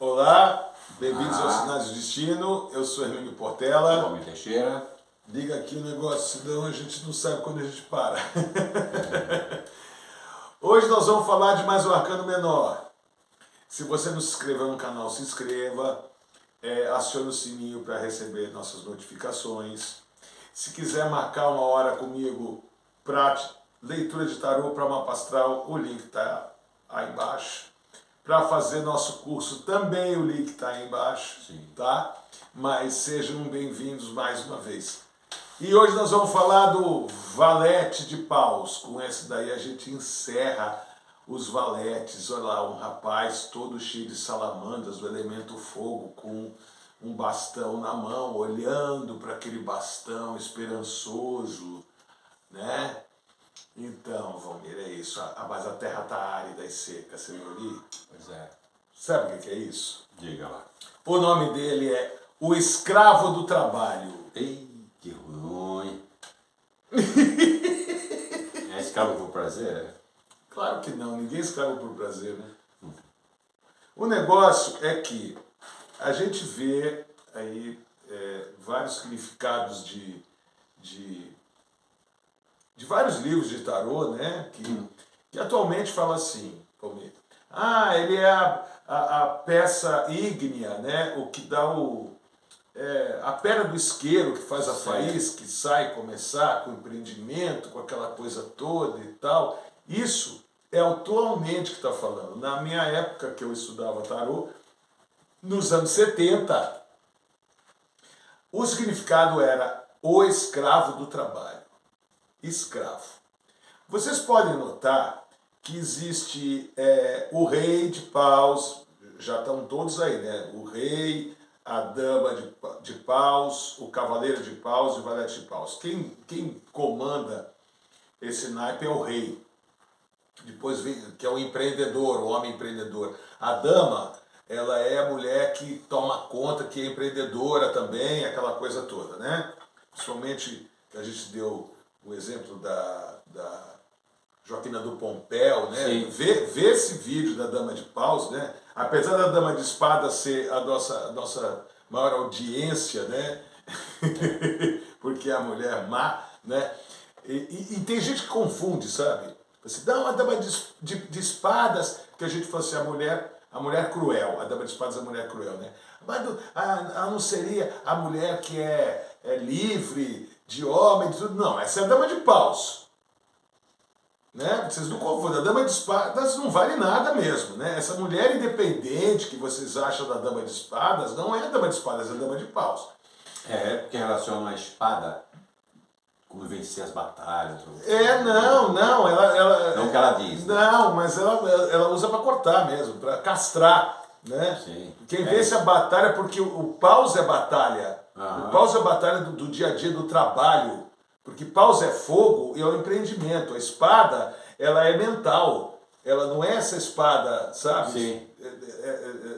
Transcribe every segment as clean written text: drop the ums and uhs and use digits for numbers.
Olá, bem-vindos ao Sinais do Destino. Eu sou Hermínio Portela. Valmir Teixeira. Diga aqui o negócio, senão a gente não sabe quando a gente para. Hoje nós vamos falar de mais um arcano menor. Se você não se inscreveu no canal, se inscreva. Acione o sininho para receber nossas notificações. Se quiser marcar uma hora comigo para leitura de tarô para mapa astral, o link está aí embaixo. Para fazer nosso curso também o link está aí embaixo, Sim. tá? Mas sejam bem-vindos mais uma vez. E hoje nós vamos falar do valete de paus. Com esse daí a gente encerra os valetes. Olha lá, um rapaz todo cheio de salamandras do elemento fogo, com um bastão na mão, olhando para aquele bastão esperançoso, né? Então, Valmir, é isso. Mas a terra está árida e seca, você viu ali? Pois é. Sabe o que é isso? Diga lá. O nome dele é O Escravo do Trabalho. Ei, que ruim. É escravo por prazer? Claro que não, ninguém é escravo por prazer, né? O negócio é que a gente vê aí vários significados de vários livros de tarô, né? Que atualmente fala assim, Palmeira. Ele é a peça ígnea, né? O que dá a pedra do isqueiro que faz a faísca, que sai começar com o empreendimento, com aquela coisa toda e tal. Isso é atualmente que está falando. Na minha época que eu estudava tarô, nos anos 70, o significado era o escravo do trabalho. Escravo. Vocês podem notar que existe o rei de paus, já estão todos aí, né? O rei, a dama de paus, o cavaleiro de paus e o valete de paus. Quem comanda esse naipe é o rei. Depois vem, que é o empreendedor, o homem empreendedor. A dama, ela é a mulher que toma conta, que é empreendedora também, aquela coisa toda, né? Principalmente, a gente deu o exemplo da Joaquina do Pompéu, né? Vê esse vídeo da Dama de Paus, né? Apesar da Dama de Espada ser a nossa maior audiência, né? Porque é a mulher má, né? E tem gente que confunde, sabe? Assim, não, a Dama de Espadas, que a gente fala assim, a mulher cruel, a Dama de Espadas é a mulher cruel, né? Mas não seria a mulher que é livre, de homem, de tudo. Não, essa é a Dama de Paus. Né? Vocês não confundem, a Dama de Espadas não vale nada mesmo. Né? Essa mulher independente que vocês acham da Dama de Espadas não é a Dama de Espadas, é a Dama de Paus. Porque relaciona a espada como vencer as batalhas. Não, ela... Não que ela diz. Né? Não, mas ela usa para cortar mesmo, para castrar. Né? Sim. Quem vence a batalha, porque o paus é batalha. O paus é batalha do dia a dia, do trabalho. Porque paus é fogo e é o empreendimento. A espada, ela é mental. Ela não é essa espada, sabe? Sim.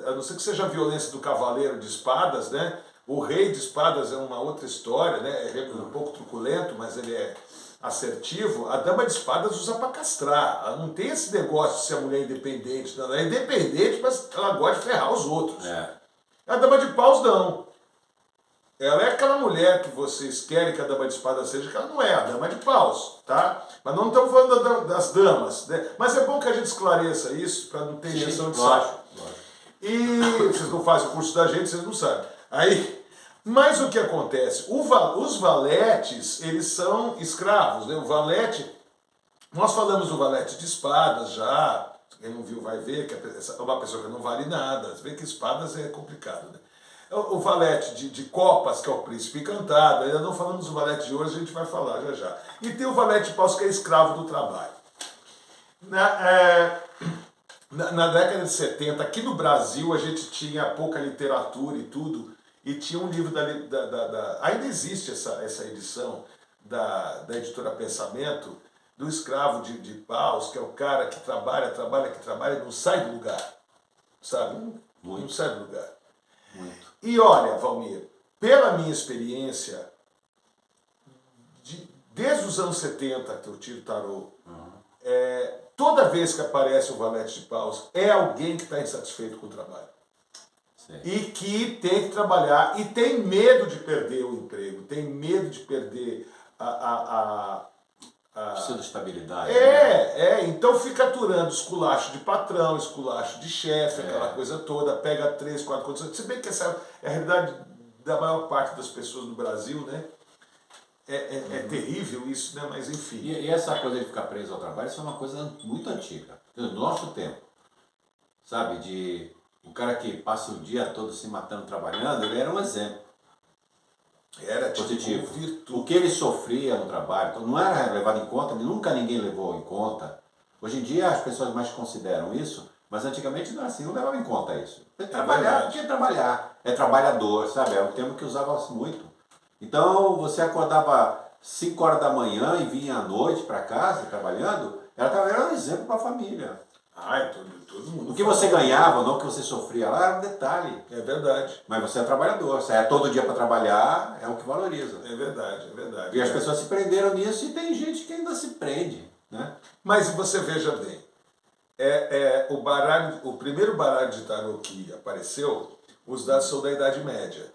A não ser que seja a violência do cavaleiro de espadas, né? O rei de espadas é uma outra história, né? É um pouco truculento, mas ele é assertivo. A dama de espadas usa para castrar. Ela não tem esse negócio de ser a mulher independente. Não. Ela é independente, mas ela gosta de ferrar os outros. A dama de paus não. Ela é aquela mulher que vocês querem que a dama de espadas seja, que ela não é, a dama de paus, tá? Mas não estamos falando das damas, né? Mas é bom que a gente esclareça isso para não ter injeção de saco. E vocês não fazem o curso da gente, vocês não sabem. Mas o que acontece? Os valetes, eles são escravos, né? O valete, nós falamos do valete de espadas já, quem não viu vai ver, que é uma pessoa que não vale nada, você vê que espadas é complicado, né? O valete de copas, que é o príncipe encantado, ainda não falamos do valete de ouro, a gente vai falar já já. E tem o valete de paus, que é escravo do trabalho. Na década de 70, aqui no Brasil, a gente tinha pouca literatura e tudo, e tinha um livro ainda existe essa edição da editora Pensamento, do escravo de paus, que é o cara que trabalha e não sai do lugar, sabe? Não sai do lugar. Muito. E olha, Valmir, pela minha experiência, desde os anos 70 que eu tiro tarô, toda vez que aparece o valete de paus, é alguém que está insatisfeito com o trabalho. Sim. e que tem que trabalhar e tem medo de perder o emprego, tem medo de perder Precisa de estabilidade. Né? Então fica aturando esculacho de patrão, esculacho de chefe, aquela coisa toda, pega 3, 4 condições. Se bem que essa é a realidade da maior parte das pessoas no Brasil, né? É terrível isso, né? Mas enfim. E essa coisa de ficar preso ao trabalho, isso é uma coisa muito antiga, do nosso tempo. Sabe, de o cara que passa o dia todo se matando trabalhando, ele era um exemplo. Era positivo. Virtude. O que ele sofria no trabalho, então não era levado em conta, nunca ninguém levou em conta. Hoje em dia as pessoas mais consideram isso, mas antigamente não era assim, não levava em conta isso. Trabalhar, tinha que trabalhar. É trabalhador, sabe? É um termo que usava-se muito. Então você acordava 5 horas da manhã e vinha à noite para casa trabalhando, era um exemplo para a família. Todo mundo. O que você ganhava, não o que você sofria lá, era um detalhe. É verdade. Mas você é trabalhador, você é todo dia para trabalhar, é o que valoriza. É verdade, é verdade. E as pessoas se prenderam nisso e tem gente que ainda se prende, né? Mas você veja bem, o primeiro baralho de tarô que apareceu, os dados são da Idade Média.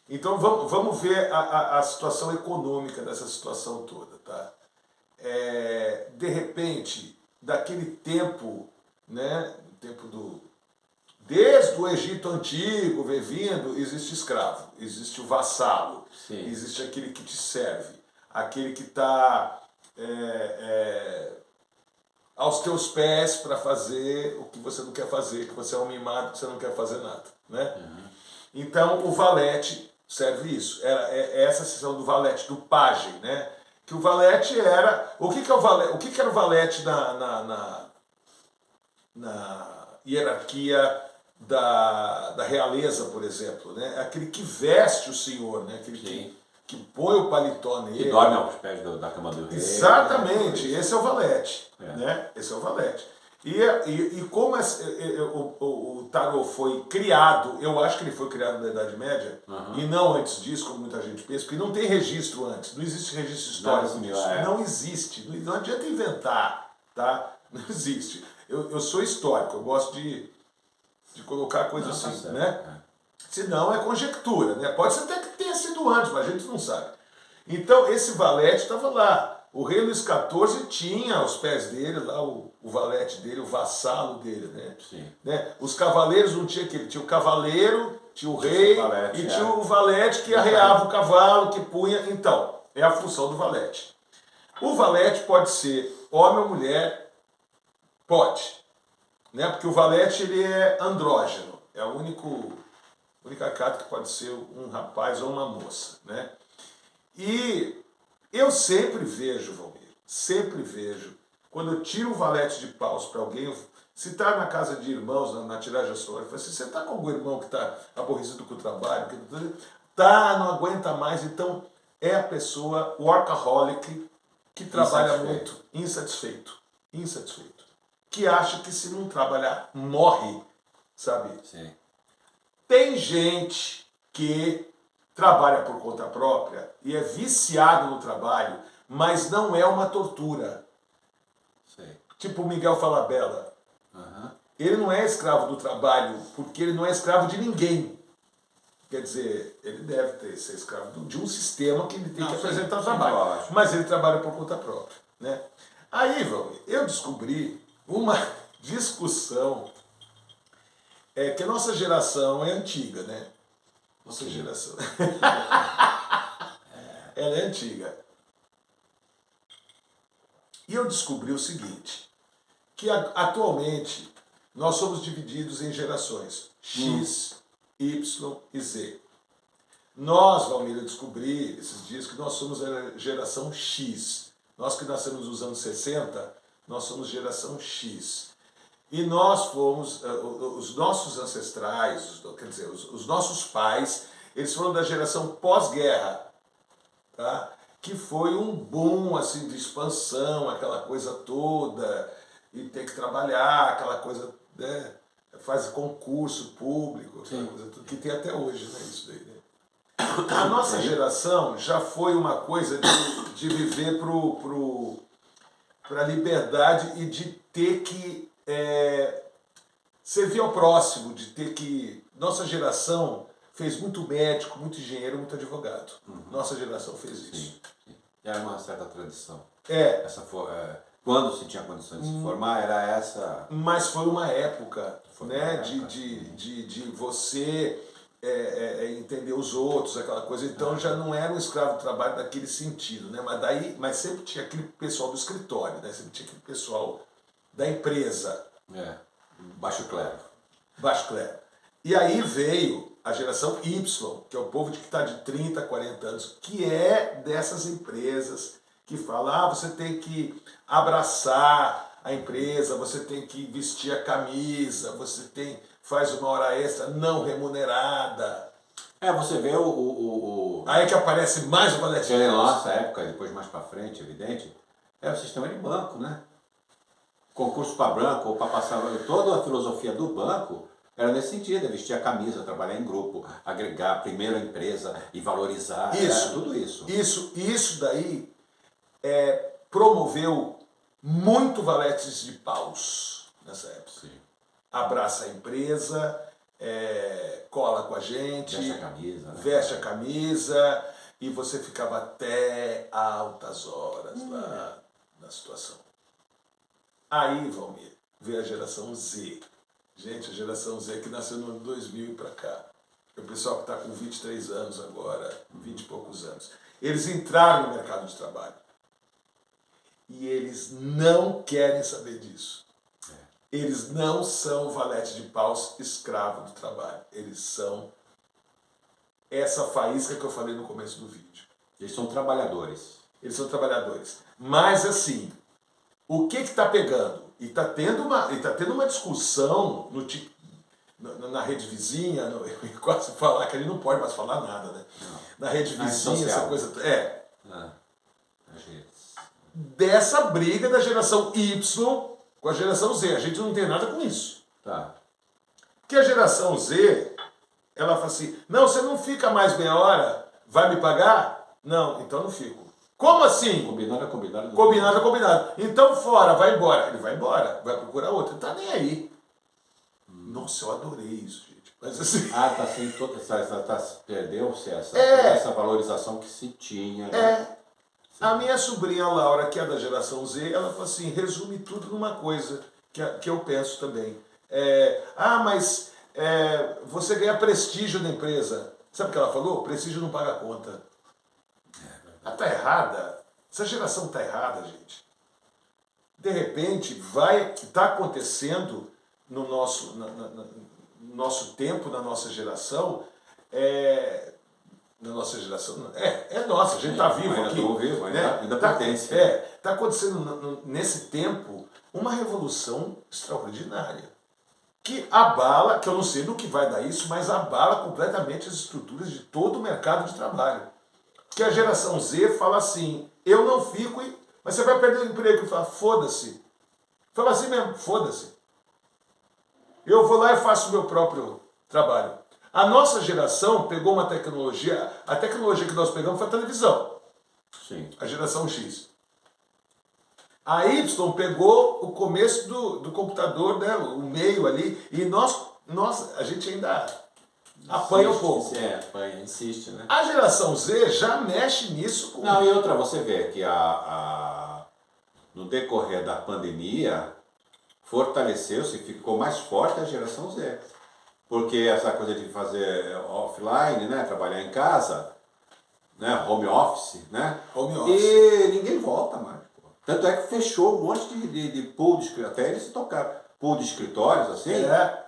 Então vamos ver a situação econômica dessa situação toda, tá? De repente, daquele tempo, né? Desde o Egito Antigo, vem vindo, existe escravo, existe o vassalo, Sim. existe aquele que te serve, aquele que está aos teus pés para fazer o que você não quer fazer, que você é um mimado, que você não quer fazer nada, né? Uhum. Então o valete serve isso, é essa seção do valete, do pajem, né? Que o valete era... O que é o valete? O que era o valete na hierarquia da realeza, por exemplo, né? Aquele que veste o senhor, né? Aquele que põe o paletó nele. Que dorme aos pés da cama do rei. Exatamente, esse é o valete. É. Né? Esse é o valete. E como o tarô foi criado, eu acho que ele foi criado na Idade Média, e não antes disso, como muita gente pensa, porque não tem registro antes, não existe registro histórico disso. Não existe, não adianta inventar, tá? Não existe. Eu sou histórico, eu gosto de colocar coisas assim, tá né? Senão é conjectura, né? Pode ser até que tenha sido antes, mas a gente não sabe. Então esse valete estava lá. O rei Luís XIV tinha aos pés dele lá o valete dele, o vassalo dele, né? Sim. Né? Os cavaleiros não tinha aquele, tinha o cavaleiro, tinha o rei valete, e tinha o valete que arreava o cavalo, que punha. Então, é a função do valete. O valete pode ser homem ou mulher, pode, né? Porque o valete ele é andrógeno, é a única carta que pode ser um rapaz ou uma moça, né? E eu sempre vejo, quando eu tiro um valete de paus para alguém, se está na casa de irmãos, na tiragem astrológica, eu falo assim, você está com algum irmão que está aborrecido com o trabalho, não aguenta mais, então é a pessoa workaholic que trabalha muito, insatisfeito, que acha que se não trabalhar, morre, sabe? Sim. Tem gente que trabalha por conta própria e é viciado no trabalho, mas não é uma tortura. Sim. Tipo o Miguel Falabella. Ele não é escravo do trabalho porque ele não é escravo de ninguém. Quer dizer, ele deve ser escravo de um sistema que ele tem que apresentar o trabalho. Mas ele trabalha por conta própria. Né? Aí, Valmir, eu descobri uma discussão que a nossa geração é antiga, né? Nossa geração. Ela é antiga. E eu descobri o seguinte, que atualmente nós somos divididos em gerações X, Y e Z. Nós, Valmir, eu descobri esses dias que nós somos a geração X. Nós que nascemos nos anos 60, nós somos geração X. E nós fomos, os nossos ancestrais, quer dizer, os nossos pais, eles foram da geração pós-guerra, tá? Que foi um boom assim, de expansão, aquela coisa toda, e ter que trabalhar, aquela coisa, né? Faz concurso público, aquela coisa toda, que tem até hoje, né? Isso daí, né? A nossa geração já foi uma coisa de viver para a liberdade e de ter que servir ao próximo, de ter que... Nossa geração fez muito médico, muito engenheiro, muito advogado. Nossa geração fez isso. Sim, sim. Era uma certa tradição. Quando se tinha condições de se formar, era essa... Mas foi uma época, Foi né, uma época, de você entender os outros, aquela coisa. Então já não era um escravo do trabalho naquele sentido, né? Mas sempre tinha aquele pessoal do escritório, né? Sempre tinha aquele pessoal da empresa. Baixo clero. Baixo clero. E aí veio a geração Y, que é o povo que está de 30, 40 anos, que é dessas empresas que fala, você tem que abraçar a empresa, você tem que vestir a camisa, faz uma hora extra não remunerada. Você vê Aí é que aparece mais o valete. Na nossa época, depois mais para frente, evidente, era o sistema de banco, né? Concurso para banco, ou para passar... Toda a filosofia do banco era nesse sentido, vestir a camisa, trabalhar em grupo, agregar primeiro a empresa e valorizar, tudo isso. Isso daí promoveu muito valetes de paus nessa época. Sim. Abraça a empresa, cola com a gente, Veste a camisa. Veste a camisa, e você ficava até altas horas lá na situação. Aí, Valmir, veio a geração Z. Gente, a geração Z que nasceu no ano 2000 e pra cá. É o pessoal que está com 23 anos agora, 20 e poucos anos. Eles entraram no mercado de trabalho. E eles não querem saber disso. Eles não são valete de paus escravo do trabalho. Eles são essa faísca que eu falei no começo do vídeo. Eles são trabalhadores. Eles são trabalhadores. Mas assim, o que está pegando? E está tendo uma discussão na rede vizinha, eu quase falar que ele não pode mais falar nada, né? Não. Na rede vizinha, essa coisa... As redes. Dessa briga da geração Y com a geração Z. A gente não tem nada com isso. Tá. Porque a geração Z, ela fala assim, não, você não fica mais meia hora, vai me pagar? Não, então não fico. Como assim? Combinado é combinado. Combinado é combinado. Então fora, vai embora. Ele vai embora, vai procurar outro. Ele tá nem aí. Nossa, eu adorei isso, gente. Mas assim... tá sem toda perdeu-se essa valorização que se tinha. Né? A minha sobrinha Laura, que é da geração Z, ela fala assim, resume tudo numa coisa que eu penso também. Mas você ganha prestígio na empresa. Sabe o que ela falou? Prestígio não paga a conta. Ela está errada. Essa geração está errada, gente. De repente, está acontecendo no nosso tempo, na nossa geração, na nossa geração, nossa, a gente está vivo aqui. Ainda pertence. Está acontecendo nesse tempo uma revolução extraordinária. Que abala, que eu não sei do que vai dar isso, mas abala completamente as estruturas de todo o mercado de trabalho. Que a geração Z fala assim, eu não fico, mas você vai perder o emprego. E fala, foda-se. Fala assim mesmo, foda-se. Eu vou lá e faço o meu próprio trabalho. A nossa geração pegou uma tecnologia, a tecnologia que nós pegamos foi a televisão. Sim. A geração X. A Y pegou o começo do computador, né, o meio ali, e a gente ainda apanha um pouco. Apanha, insiste, né? A geração Z já mexe nisso. Não, e outra, você vê que no decorrer da pandemia, fortaleceu-se, ficou mais forte a geração Z. Porque essa coisa de fazer offline, né, trabalhar em casa, né, home office, né? Home office. E ninguém volta mais. Tanto é que fechou um monte de pool de escritórios, até eles se tocaram. Pool de escritórios, assim,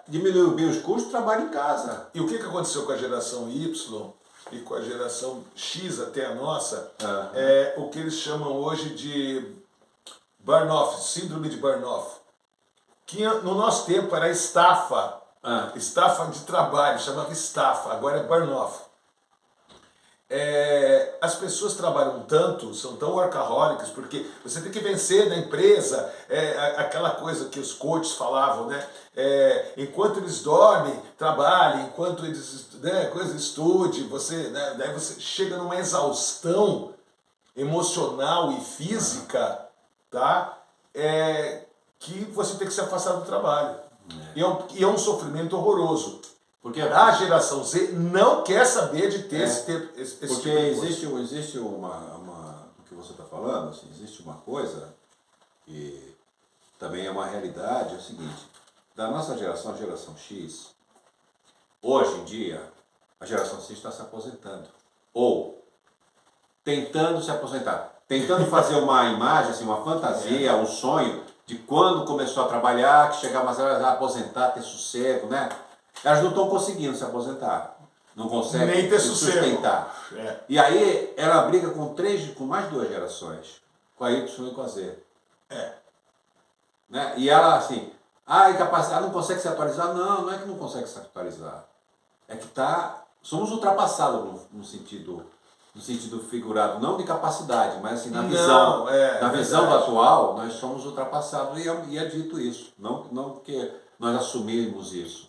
diminuiu bem os custos, trabalho em casa. E o que aconteceu com a geração Y e com a geração X até a nossa, é o que eles chamam hoje de burn-off, síndrome de burn-off. Que no nosso tempo era estafa, estafa de trabalho, chamava estafa, agora é burn-off. As pessoas trabalham tanto, são tão workaholics, porque você tem que vencer na empresa, aquela coisa que os coaches falavam, né? Enquanto eles dormem, trabalhem, enquanto eles estude, daí você chega numa exaustão emocional e física, tá? Que você tem que se afastar do trabalho. E é um sofrimento horroroso. Porque A geração Z não quer saber de ter esse porque tipo de coisa. existe o que você está falando, assim, existe uma coisa que também é uma realidade, é o seguinte, da nossa geração, a geração X, hoje em dia, a geração X está se aposentando. Ou tentando se aposentar. Tentando fazer uma imagem, assim, uma fantasia, um sonho de quando começou a trabalhar, que chegar mais a aposentar, ter sossego, né? Elas não estão conseguindo se aposentar. Não conseguem Nem ter se sossego. sustentar. E aí ela briga com mais duas gerações. Com a Y e com a Z. Né? E ela assim, ela não consegue se atualizar? Não, não é que não consegue se atualizar. É que somos ultrapassados no sentido figurado, não de capacidade, mas assim, na visão, visão do atual, nós somos ultrapassados e é dito isso. Não porque nós assumimos isso.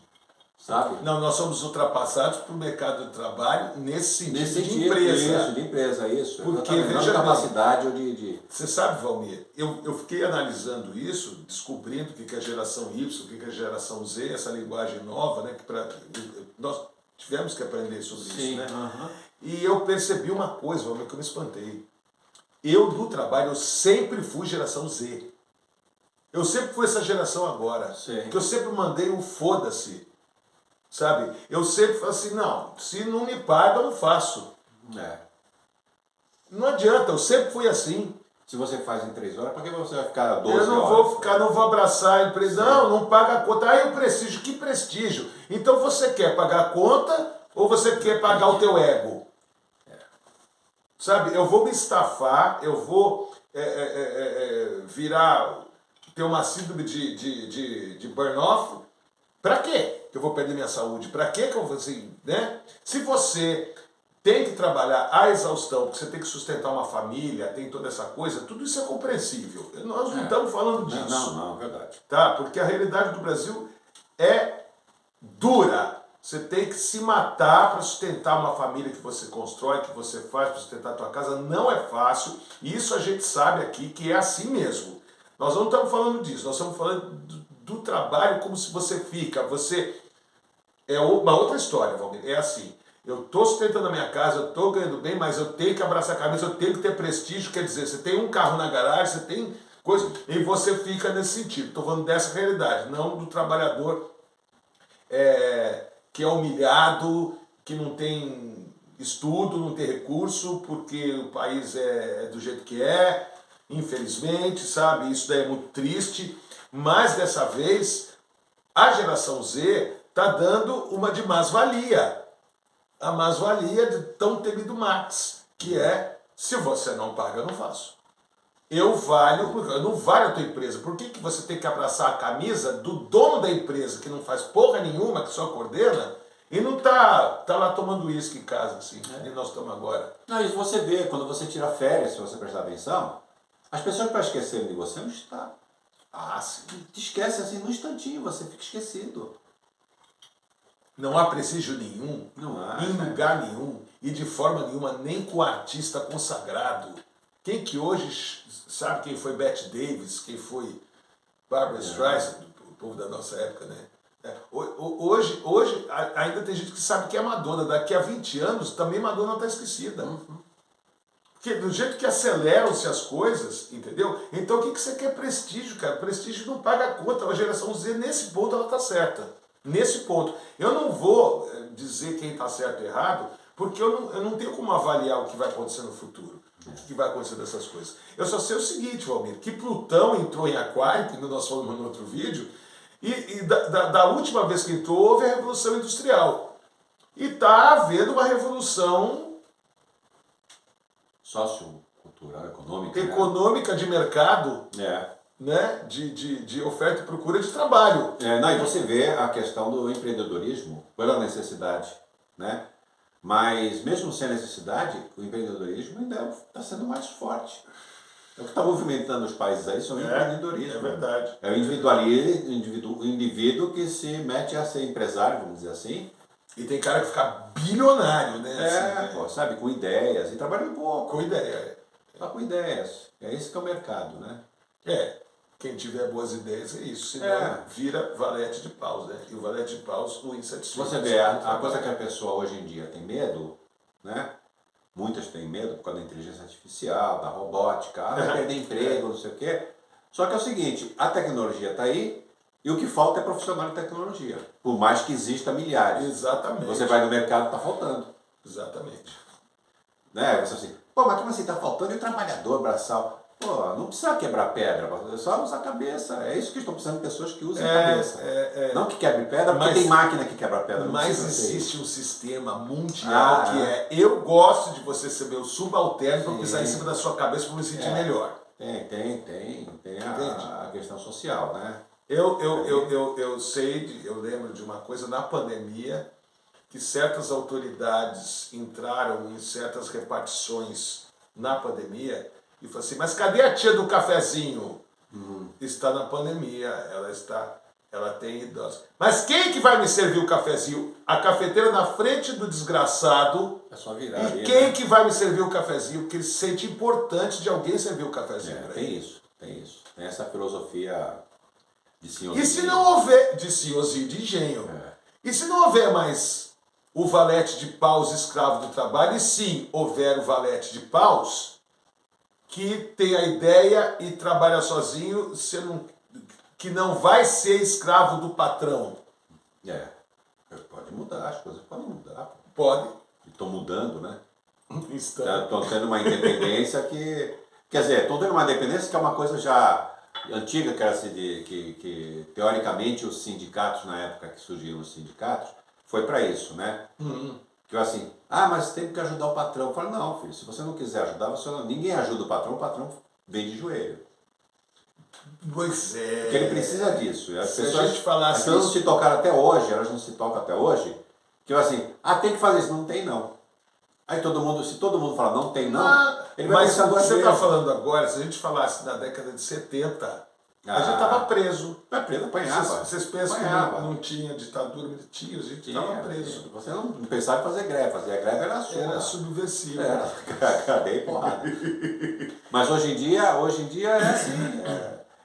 Sabe? Não, nós somos ultrapassados para o mercado de trabalho nesse sentido de empresa. De empresa, isso. Porque, veja não de capacidade ou de... Você sabe, Valmir, eu fiquei analisando isso, descobrindo o que é a geração Y, o que é a geração Z, essa linguagem nova, né? Nós tivemos que aprender sobre isso, né? E eu percebi uma coisa, Valmir, que eu me espantei. Eu, do trabalho, eu sempre fui geração Z. Eu sempre fui essa geração agora. Que eu sempre mandei um foda-se. Sabe? Eu sempre falo assim, não, se não me paga, eu não faço. Não adianta, eu sempre fui assim. Se você faz em 3 horas, para que você vai ficar 12 horas? Eu não vou abraçar a empresa, não paga a conta. Aí o prestígio, que prestígio? Então você quer pagar a conta ou você quer pagar o teu ego? Sabe, eu vou me estafar, eu vou ter uma síndrome de burn-off. Pra quê que eu vou perder minha saúde? Pra quê que eu vou assim, né? Se você tem que trabalhar à exaustão, porque você tem que sustentar uma família, tem toda essa coisa, tudo isso é compreensível. Nós não estamos falando disso. Não, verdade. Tá? Porque a realidade do Brasil é dura. Você tem que se matar para sustentar uma família que você constrói, que você faz para sustentar a tua casa. Não é fácil. E isso a gente sabe aqui que é assim mesmo. Nós não estamos falando disso. Nós estamos falando do trabalho como se você fica. É uma outra história, Valmir. É assim. Eu estou sustentando a minha casa, eu estou ganhando bem, mas eu tenho que abraçar a camisa, eu tenho que ter prestígio. Quer dizer, você tem um carro na garagem, você tem coisa, e você fica nesse sentido. Estou falando dessa realidade, não do trabalhador que é humilhado, que não tem estudo, não tem recurso, porque o país é do jeito que é, infelizmente, sabe? Isso daí é muito triste. Mas dessa vez, a geração Z está dando uma de mais-valia. A mais-valia de tão temido Marx, que é, se você não paga, eu não faço. Eu não valho a tua empresa. Por que você tem que abraçar a camisa do dono da empresa, que não faz porra nenhuma, que só coordena, e não tá lá tomando uísque em casa, assim, e nós estamos agora. Não, e você vê, quando você tira férias, se você prestar atenção, as pessoas para esquecerem de você não está. Sim. Te esquece assim, num instantinho, você fica esquecido. Não há prestígio nenhum, em lugar nenhum, e de forma nenhuma, nem com o artista consagrado. Quem que hoje sabe quem foi Bette Davis, quem foi Barbra Streisand, o povo da nossa época, né? Hoje ainda tem gente que sabe que é Madonna. Daqui a 20 anos também Madonna está esquecida. Porque do jeito que aceleram-se as coisas, entendeu? Então o que você quer? Prestígio, cara. Prestígio não paga a conta. A geração Z, nesse ponto, ela está certa. Nesse ponto. Eu não vou dizer quem está certo ou errado, porque eu não tenho como avaliar o que vai acontecer no futuro. O que vai acontecer dessas coisas. Eu só sei o seguinte, Valmir, que Plutão entrou em Aquário, que nós falamos no outro vídeo, e da última vez que entrou, houve a Revolução Industrial. E está havendo uma revolução sociocultural, econômica. Econômica, de mercado, né? De oferta e procura de trabalho. E você vê a questão do empreendedorismo pela necessidade, né? Mas mesmo sem necessidade, o empreendedorismo ainda está sendo mais forte. O que está movimentando os países aí são o empreendedorismo. É verdade. É o indivíduo que se mete a ser empresário, vamos dizer assim. E tem cara que fica bilionário, né? Sabe, com ideias. E trabalha um pouco. Com ideia. Só com ideias. É esse que é o mercado, né? Quem tiver boas ideias é isso, senão vira valete de paus, né? E o valete de paus, o insatisfeito. Você vê, a coisa que a pessoa hoje em dia tem medo, né? Muitas têm medo por causa da inteligência artificial, da robótica, vai perder emprego, não sei o quê. Só que é o seguinte, a tecnologia está aí e o que falta é profissional de tecnologia. Por mais que exista milhares. Exatamente. Você vai no mercado, está faltando. Exatamente. Né? Você assim, pô, mas como assim está faltando? E o trabalhador braçal? Pô, não precisa quebrar pedra, é só usar a cabeça. É isso que estão precisando de pessoas que usem a cabeça. Não que quebre pedra, porque tem máquina que quebra pedra. Mas existe um sistema mundial que eu gosto de você ser meu subalterno para pisar em cima da sua cabeça para me sentir melhor. Tem a questão social, né? Eu sei, eu lembro de uma coisa na pandemia, que certas autoridades entraram em certas repartições na pandemia e falaram assim, mas cadê a tia do cafezinho? Está na pandemia, ela tem idosos. Mas quem que vai me servir o cafezinho? A cafeteira na frente do desgraçado. É só virar. E quem que vai me servir o cafezinho? Porque ele se sente importante de alguém servir o cafezinho. Tem isso. Tem essa filosofia de senhorzinho. E se não houver, de senhorzinho de engenho, e se não houver mais o valete de paus escravo do trabalho, e sim houver o valete de paus que tem a ideia e trabalha sozinho, que não vai ser escravo do patrão. Pode mudar, as coisas podem mudar. Pode. Estão mudando, né? Estão tendo uma independência que... Quer dizer, estão tendo uma independência que é uma coisa já antiga, que era assim, que teoricamente os sindicatos, na época que surgiram os sindicatos, foi para isso, né? Que eu assim, mas tem que ajudar o patrão. Eu falo, não, filho, se você não quiser ajudar, ninguém ajuda o patrão vem de joelho. Pois é. Porque ele precisa disso. As Se pessoas, a gente falasse as pessoas não se tocaram até hoje, elas não se tocam até hoje, que eu assim, tem que fazer isso, não tem não. Aí se todo mundo falar não tem não, ele vai mas pensar o que duas você vezes. está falando agora, se a gente falasse na década de 70, a gente estava preso. Preso, apanhava. Vocês pensam que não tinha ditadura? Tinha, a gente estava preso. Você não pensava em fazer greve, fazer a greve era sua. Era subversivo. Era cadeia e porrada. Mas hoje em dia é assim,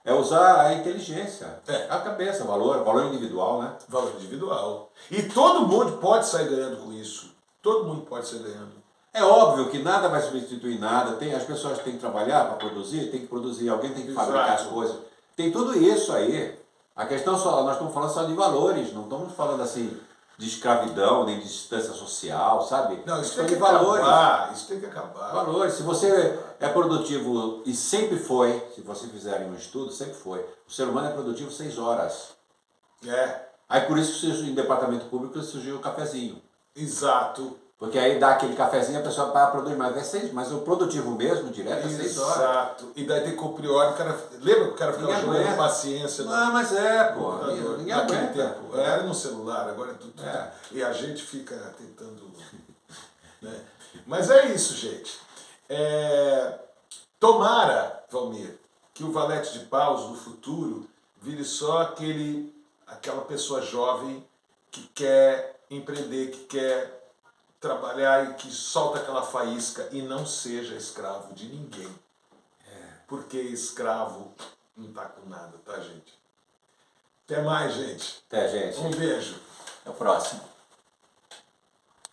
é usar a inteligência, a cabeça, valor individual, né? Valor individual. E todo mundo pode sair ganhando com isso. Todo mundo pode sair ganhando. É óbvio que nada vai substituir nada. As pessoas têm que trabalhar para produzir, tem que produzir, alguém tem que fabricar as coisas. Tem tudo isso aí. A questão nós estamos falando só de valores, não estamos falando assim de escravidão, nem de distância social, sabe? Não, isso tem que acabar. Isso tem que acabar. Valores. Se você é produtivo, e sempre foi, se você fizerem um estudo, sempre foi, o ser humano é produtivo 6 horas. Aí por isso que em departamento público surgiu o cafezinho. Exato. Porque aí dá aquele cafezinho, a pessoa para produzir mais, mas o produtivo mesmo, direto, é 6 horas. Exato. E daí tem que cumprir hora, o cara... Lembra que o cara ficava jogando paciência? Não, mas pô. Ninguém naquele aguenta. tempo. Era no celular, agora é tudo. E a gente fica tentando... Né? Mas é isso, gente. Tomara, Valmir, que o valete de paus no futuro vire só aquela pessoa jovem que quer empreender, que quer trabalhar e que solta aquela faísca e não seja escravo de ninguém. Porque escravo não tá com nada, tá, gente? Até mais, gente. Até, gente. Um beijo. Até o próximo.